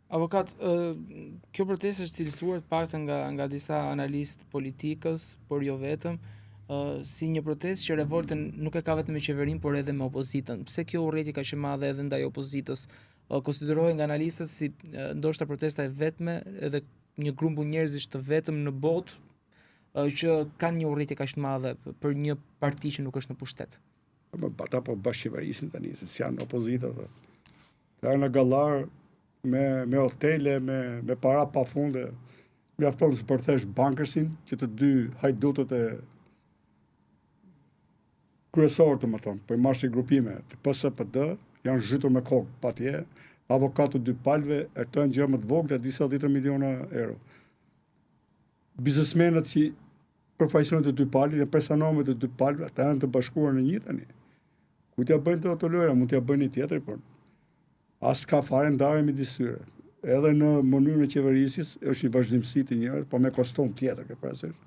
Avokat, kjo protestë është cilësuar të paktën nga disa analistë politikës, por jo vetëm, si një protestë që revoltën nuk e ka vetëm me qeverinë, por edhe me opozitën. Pse kjo urrëtie kaq e madhe edhe ndaj opozitës? Konsiderohen nga analistët si ndoshta protesta e vetme edhe një grumbull njerëzish të vetëm në botë që kanë një urrëtie kaq të madhe për një parti që nuk është në pushtet. Ata po bashkëqeverisin tani, se janë opozita. Janë në gallar me hotele, me para pa funde. Mjafton të zbërthesh bankersin, që të dy hajdutët e kryesorë të më thonë, po i marrë si grupime të PSD, janë zhytur me kokë patje, avokatët dy palve, e këto janë gjëra më të vogla, disa 10 miliona euro. Biznesmenët që përfaqësojnë të dy palve, janë personamet të dy palve, ata janë të bashkuar në një tani. Ku t'ja bëjnë të ato lojra, mund t'ja bëjnë një tjetër, por as ka fare ndarje midis tyre. Edhe në mënyrën e qeverisjes është një vazhdimsi të njëjtë, po me kostum tjetër, ke parasysh.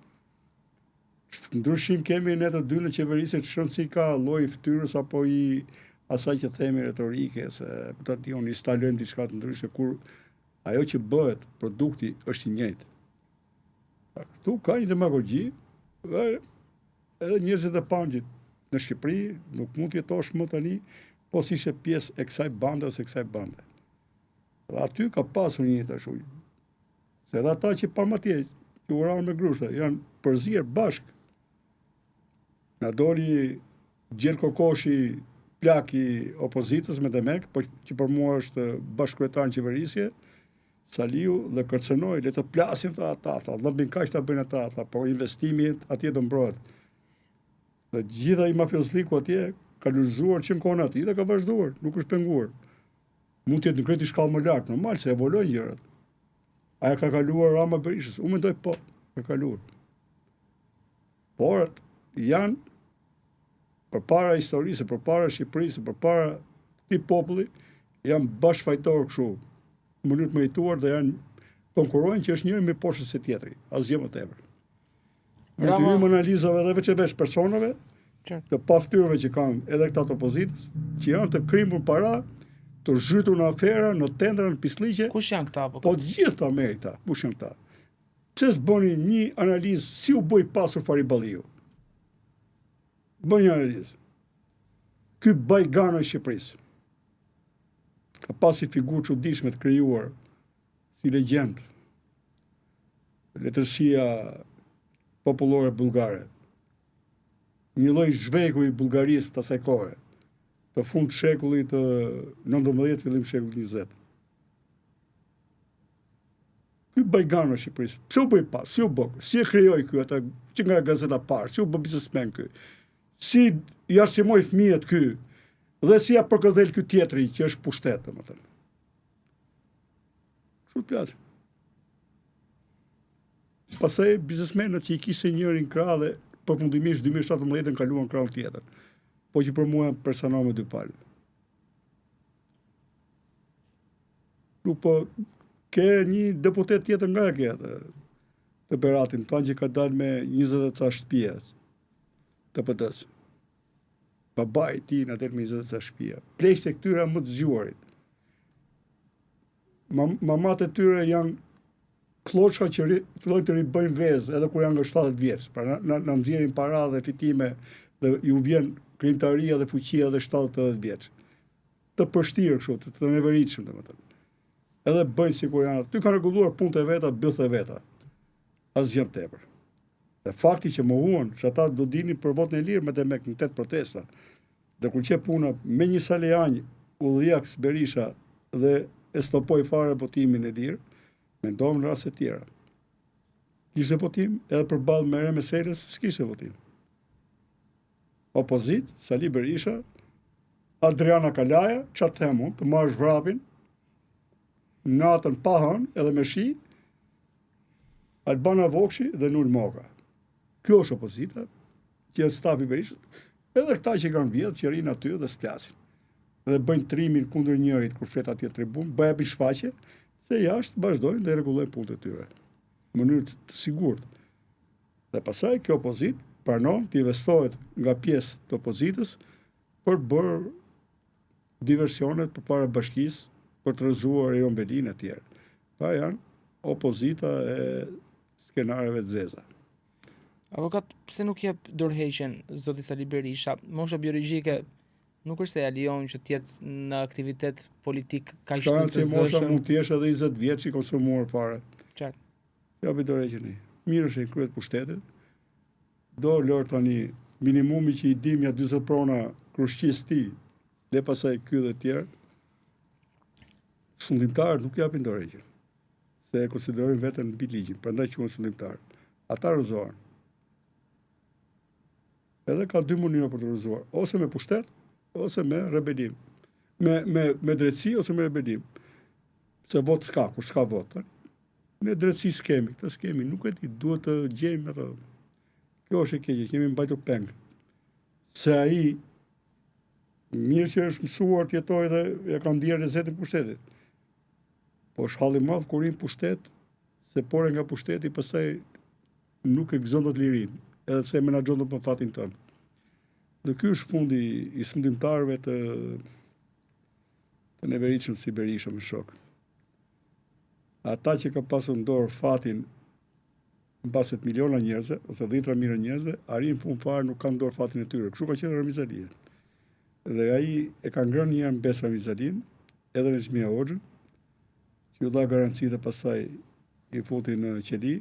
Ndryshim kemi ne të dy në qeverisje të shënë si ka lloj fytyrës apo i asaj që themi retorike, se të dion instalojmë diçka të ndryshe kur ajo që bëhet, produkti është i njëjtë. Këtu ka një demagogji, edhe njerëzit e panë në Shqipëri nuk mund të jetosh më tani, po si ishe pjesë e kësaj bande ose kësaj bande. Dhe aty ka pasur një të shuj. Se edhe ata që pa matje, që uranë me grushta, janë përzirë bashkë. Në doli Gjerë Kokoshi, plak i opozitës me Demek, po që për mua është bashkëkryetar në qeverisje, Saliu dhe kërcënoi, le të plasim ata, dhëmbin kaq ta bëjnë ata, po investimi atje do mbrohet. Dhe gjitha i mafiozliku atje ka lulëzuar që në kohën aty dhe ka vazhduar, nuk është penguar. Mund të jetë në kreti shkallë më lartë, normal se evolojnë gjërat. Aja ka kaluar Rama Berishës, unë mendoj po, ka kaluar. Por janë përpara historisë, përpara Shqipërisë, përpara këtij populli, janë bashkëfajtorë kështu, në mënyrë të merituar dhe janë konkurrojnë që është njëri më poshtë se tjetri, asgjë më tepër. Në të hyjmë analizave dhe veç personave, të paftyrëve që kanë edhe këta të opozitës, që janë të krimbur para, të zhytur në afera, në tendra, në pisliqe. Kush janë këta? Po të gjitha me këta, kush janë këta? Pse s'bëni një analizë si u bë i pasur Fariballiu? Bëni një analizë. Ky Bajgano i Shqipërisë ka pasi figurë çuditshme të krijuar si legjend. Letërsia popullore bullgare. Një lloj zhveku i Bullgarisë të asaj kohe, të fund shekullit të 19, fillim shekullit 20. Ky Bajgano i Shqipërisë, pse u bëi pas, si u bë, si e krijoi ky ata që nga gazeta parë, si u bë biznesmen ky, si i arsimoi fëmijët ky, dhe si ja përkëdhel ky tjetri që është pushtet, domethënë. Kështu plas. Pastaj biznesmenët që i kishin njërin krah dhe përfundimisht 2017 kaluan krahun tjetër. Po që për mua janë persona me dy palë. Nuk po ke një deputet tjetër nga e kjetë të Beratin, thanë që ka dalë me 20 e ca shtëpia të PD-s. Babai i tij na del me 20 e ca shtëpia. Pleqt e këtyre më të zgjuarit. Mamat e tyre janë kloçka që fillojnë të ribëjnë vezë edhe kur janë nga 70 vjeç. Pra na nxjerrin para dhe fitime dhe ju vjen krijimtaria dhe fuqia dhe 70-80 vjeç. Të përshtirë kështu, të neveritshëm domethënë. Edhe bëjnë sikur janë aty, kanë rregulluar punët e veta, byllët e veta. Asgjë më tepër. Dhe fakti që mohuan, që ata do dinin për votën e lirë me Demek në 8 protesta, dhe kur që puna me një saleanj udhëjaks Berisha dhe e stopoi fare votimin e lirë, mendojmë në raste tjera. Kishte votim edhe përballë me Meselës, s'kishte votim. Opozit, Sali Berisha, Adriana Kalaja, çfarë them unë, të marrësh vrapin, natën pa hënë edhe me shi, Albana Vokshi dhe Nul Moka. Kjo është opozita, që është stafi Berishës, edhe këta që kanë vjetë, që rinë aty dhe s'klasin. Dhe bëjnë trimin kundër njërit kur flet atje tribun, bëjnë shfaqje, se jashtë vazhdojnë dhe rregullojnë punët e tyre. Në mënyrë të sigurt. Dhe pastaj kjo opozit pranon të investohet nga pjesë të opozitës për bërë diversionet përpara bashkisë, për të rrëzuar Eon Belin e tjerë. Ta janë opozita e skenareve të zeza. Avokat, pse nuk jep dorëheqjen zoti Sali Berisha? Mosha biologjike nuk është se ja lejon që të jetë në aktivitet politik kaq të zëshëm. Mosha mund të jesh edhe 20 vjeç i konsumuar fare. Qartë. Japi dorëheqjen ai. Mirë është i kryet pushtetit. Do lër tani minimumi që i dim ja 40 prona krushqis ti, dhe pasaj ky dhe tjerë. Sundimtarët nuk japin dorëheqjen, se e konsiderojnë veten mbi ligjin, prandaj quhen sundimtarë. Ata rrëzohen. Edhe ka dy mënyra për të rrëzuar, ose me pushtet, ose me rebelim. Me drejtësi ose me rebelim. Se vot s'ka, kur s'ka vot. Ne drejtësi s'kemi, këtë s'kemi, nuk e di, duhet të gjejmë atë. Kjo është e keqe, kemi mbajtur peng. Se ai mirë që është mësuar të jetoj dhe ja ka ndier lezetin pushtetit. Po është halli madh kur rin pushtet, se pore nga pushteti pastaj nuk e gëzon dot lirinë, edhe se menaxhon dot për fatin tënd. Dhe ky është fundi i sundimtarëve të neveritshëm si Berisha me shok. Ata që ka pasur në dorë fatin mbas 8 miliona njerëzve ose 10 mijë njerëzve, arrin fund fare nuk kanë dorë fatin e tyre. Kështu ka qenë Ramiz Ali. Dhe ai e ka ngrënë një herë mbes Ramiz Alin, edhe në Xhmia Hoxhën, që u dha garanci dhe pastaj i futi në qeli,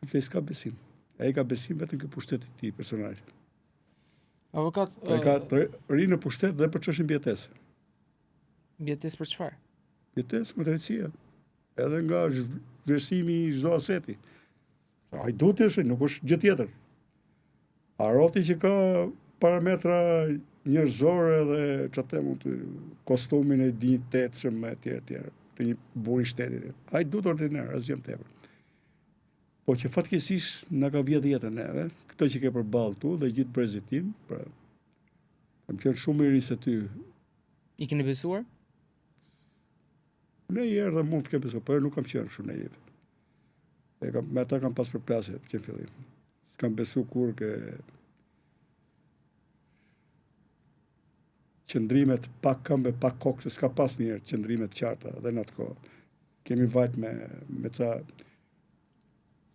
kështu s'ka besim. Ai ka besim vetëm ky pushtet i tij personal. Avokat, ai ka rinë në pushtet dhe për çështën mbijetese. Mbijetesë për çfarë? Mbijetesë me drejtësia. Edhe nga zhvlerësimi i çdo aseti. Ai duhet të nuk është gjë tjetër. Aroti që ka parametra njerëzore dhe çatë mund të kostumin e dinjitetshëm e tjerë të një buri shtetit. Ai duhet ordinar, asgjë më tepër. Po që fatkeqësisht na ka vjedhë jetën neve, këto që ke përballë tu dhe gjithë brezit tim, pra kam qenë shumë i ri se ty. I keni besuar? Në herë dhe mund të kem besuar, por nuk kam qenë shumë naiv. Me ata kam pas përplasje që në fillim. S'kam besu kur ke qëndrimet pak këmbë, pak kokë, se s'ka pas njerë qëndrimet qarta dhe në atë kohë. Kemi vajt me ca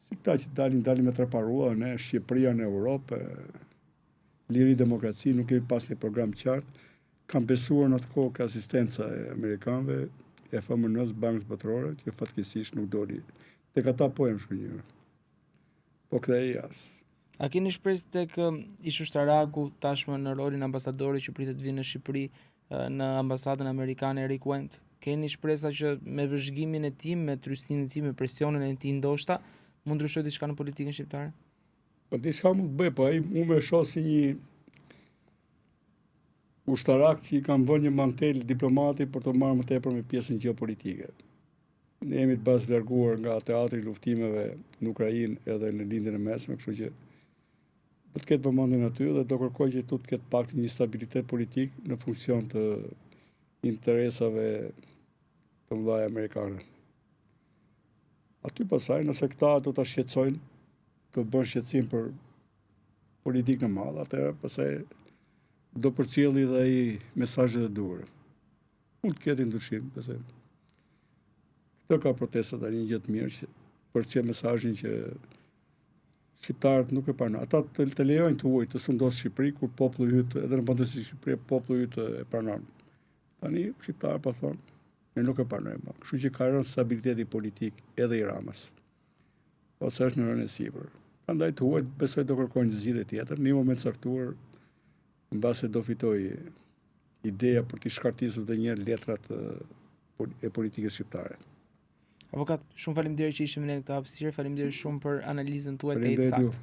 si këta që dalin me treparua, ne Shqipëria në Europë, liri demokraci, nuk kemi pas një program qartë. Kam besuar në atë kohë ka asistenca e Amerikanëve, e FMN-s, Bankës Botërore, që fatkeqësisht nuk doli. Tek ata po e më shkënjërë. Po këta e jasë. A keni shpresë tek ish ushtarako tashmë në rolin ambasadori që pritet të vinë në Shqipëri në ambasadën amerikane Eric Wendt? Keni shpresa që me vëzhgimin e tij, me trystinë e tij, me presionin e tij ndoshta mund ndryshoj diçka në politikën shqiptare? Po diçka mund të bëj, po ai unë më shoh si një ushtarak që i kanë vënë një mantel diplomati për të marrë më tepër me pjesën gjeopolitike. Ne jemi të bazë larguar nga teatri i luftimeve në Ukrainë edhe në lindjen e mesme, kështu që do të ketë vëmendjen aty dhe do kërkoj që tu të ketë pak një stabilitet politik në funksion të interesave të mëdha amerikane. Aty pasaj, nëse këta do ta shqetësojnë, të bën shqetësim për politikë në madh, atëherë pasaj do përcjelli dhe ai mesazhet e duhura. Mund të ketë ndryshim, pastaj. Këto ka protesta tani një gjë të mirë që përcjell mesazhin që shqiptarët nuk e pranojnë. Ata të lejojnë të ujë të sundos Shqipëri kur populli yt edhe në vendin e Shqipërisë populli yt e pranon. Tani shqiptarët po thonë ne nuk e pranojmë. Kështu që ka rënë stabiliteti politik edhe i Ramës. Ose është në rënë e sipër. Prandaj të huajt besoj do kërkojnë zgjidhje tjetër, në një moment caktuar mbase do fitoj ideja për të shkartisur edhe një letrat e politikës shqiptare. Avokat, shumë faleminderit që ishim në këtë hapësirë, faleminderit shumë për analizën tuaj të saktë.